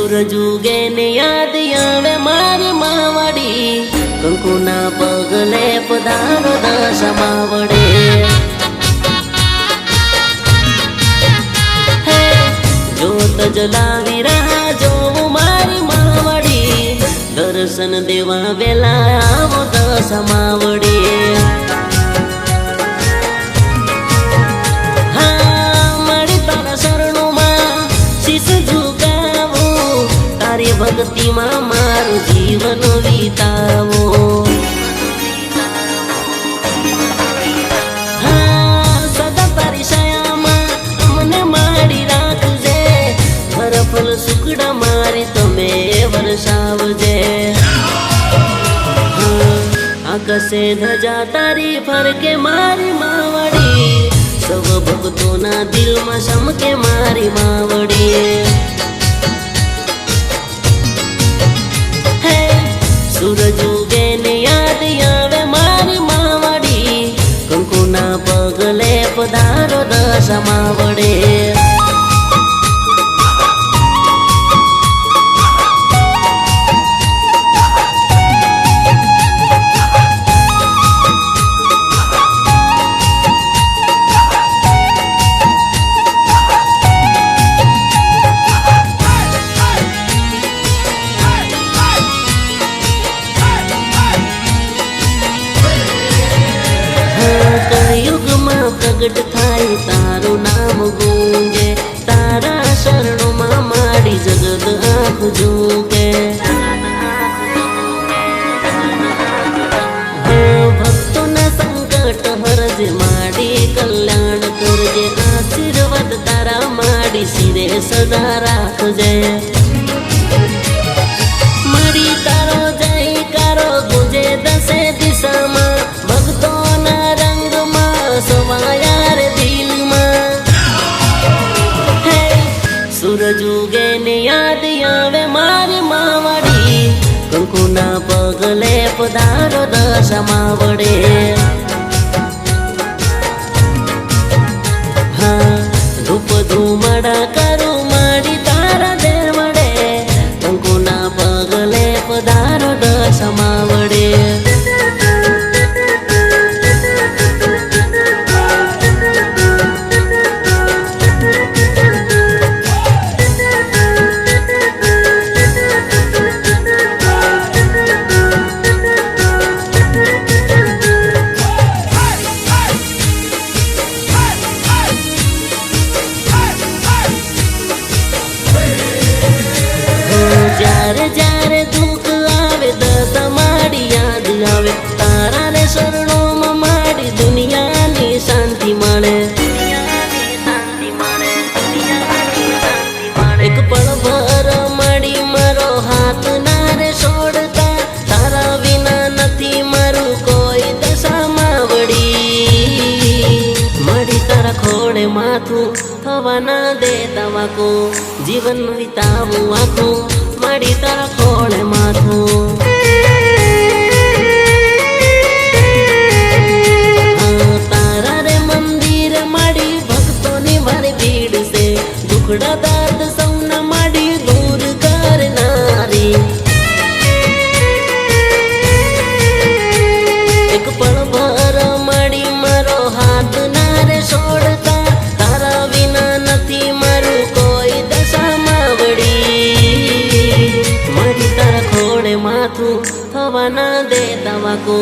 सूरज उगे ने याद आवे मारी मावड़ी, कंकुना पगले पधारो दशा मावड़े। जोत जलावी रहा जो मारी मावड़ी, दर्शन देवा वेला आवो दशा मावड़ी। भक्ति मां मारू जीवन वीतावो। हाँ सदा तारी छाया मां अमने मारी राखजे, हर फल सुखड़ा मारी तमे वरसावजे। हाँ आकाशे धजा तारी फरके मारी मावड़ी, सब भक्तों ना दिल में शमके मारी मावड़ी। सूरज उगे ने याद आवे मारी मावड़ी, कंकुना पगले पधारो दशा मावड़े। युग में प्रगट थाय तारो नाम गूंजे, तारा शरणों में मारी जगत आँख झूके। भक्तों ना संकट हरजे मारी कल्याण करजे, आशीर्वाद तारा मारी सिरे सदा राखजे। मारी तारो जय करो गुंजे दसे दिशा में, भक्तों ना रंग सवायार दिल में। सूरज उगे ने याद आवे मारी मावड़ी, कंकुना पगले पधारो दशा मावड़े। हाँ धूप धूमड़ा करू मारी तारा देवड़े, कंकुना पगले पधारो दशा मावड़े। जारे जारे दुख आवे दशा मारी याद आवे, तारा रे शरणों में मारी दुनिया नी शांति माणे। एक पल भर मारी मारो हाथ ना रे छोड़ता, तारा विना नथी मारू कोई दशा मावड़ी। मारी तारा खोड़े माथू थवा ना दे तवाको, जीवन वितावू आखो मारी तारा खोड़े माथू। तारा रे मंदिर मारी भक्तों ने भरी भीड़ से, दुखड़ा दर्द सौना मारी दूर करनारी। एक पल भर मारी मारो हाथ ना रे छोड़ता, तारा विना नथी मारू कोई दशा मावड़ी। मारी तारा खोड़े माथू थवा ना दे तवाको,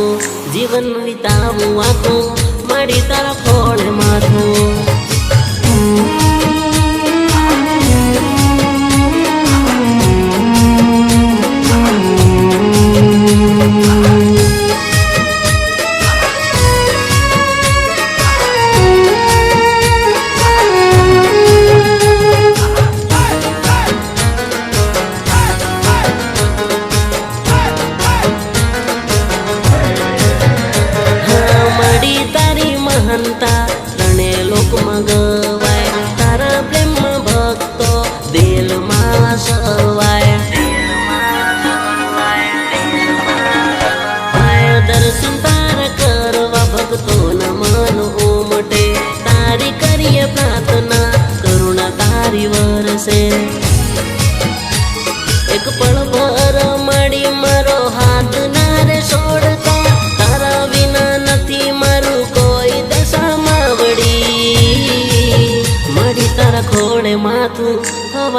जीवन वितावू आखो मारी तारा खोड़े माथू। महानता तने लोक मगवाय, तारा प्रेम भक्तो दिल में सवाय। दर्शन तारा करवा भक्तो न मन उमटे, तारी करिए प्रार्थना करुणा तारी वरसे।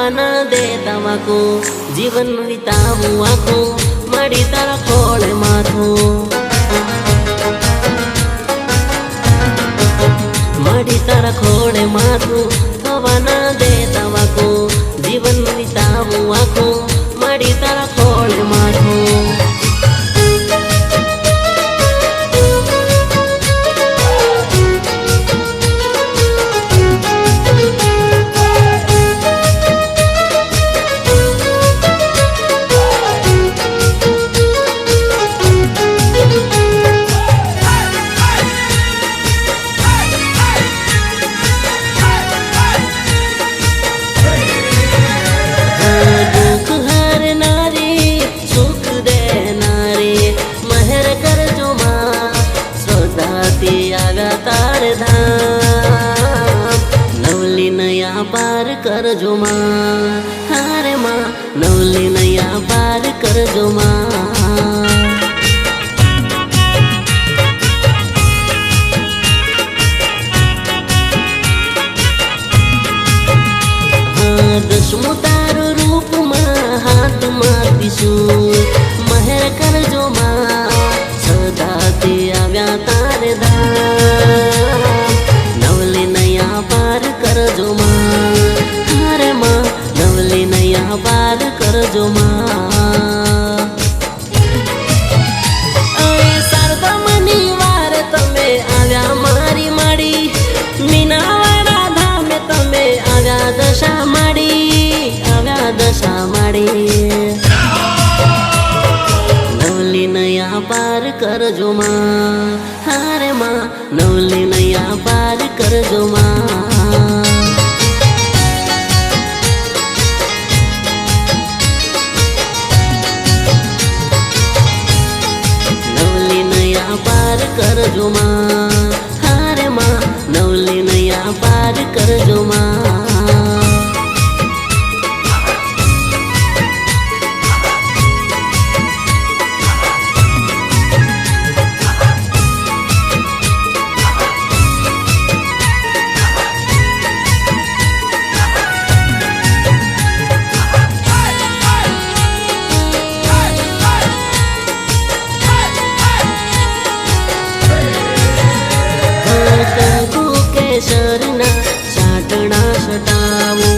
થવા ન દેતા વાકો જીવન વિતાવું આખું મળી તારા ખોળે માથું મળી તારા ખોળે માથું થવા ન દેતા વાકો જીવન વિતાવું આખું મળી તારા ખોળે માથું નવલી નયા પાર કરજો માં હારે માં નવલી નયા પાર કરજો માં દસમું તારું રૂપમાં હાથમાં ત્રિશૂળ મહેર કરજો માં સદા તે આવ્યા તારે ધામ નવલી નયા પાર કરજો માં હારે માં નવલી નયા પાર કરજો માં શારદામની વાર તમે આવ્યા મારી માડી મીનાવાડા ધામે તમે આવ્યા દશા માડી નવલી નયા પાર કરજો માં હારે માં નવલી નયા પાર કરજો માં નવલી નયા પાર કરજો માં હારે માં નવલી નયા પાર કરજો માં કેસરના સાટણા સટાવો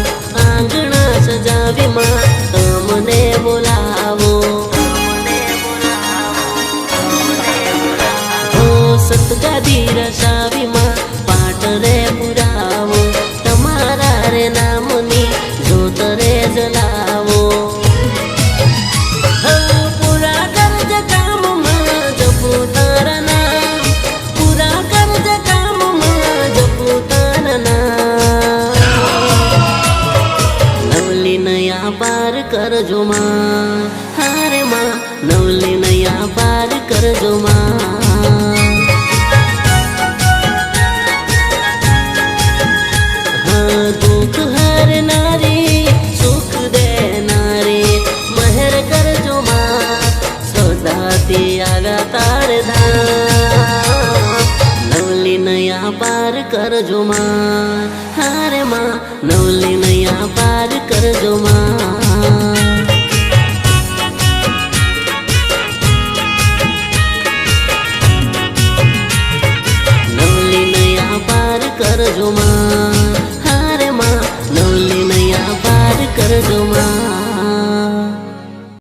આંગણા સજાવી માં તમને બોલાવો સતગાદી રસાવી માં પાટ રે પુરાવો તમારા રે નામની જોત રે જલાવો પૂરા કરજ કામમાં જપો તારા નામ પૂરા કરજ કામમાં જપો તારા નામ નવલી નયા પાર કરજો માં હારે માં નવલી નયા પાર કરજો માં દુઃખ હરનારી સુખ દેનારી મહેર કરજો માં સદાથી આવ્યા તાર ધામ નવલી નયા પાર કરજો માં હારે માં નવલી નયા પાર કરજો માં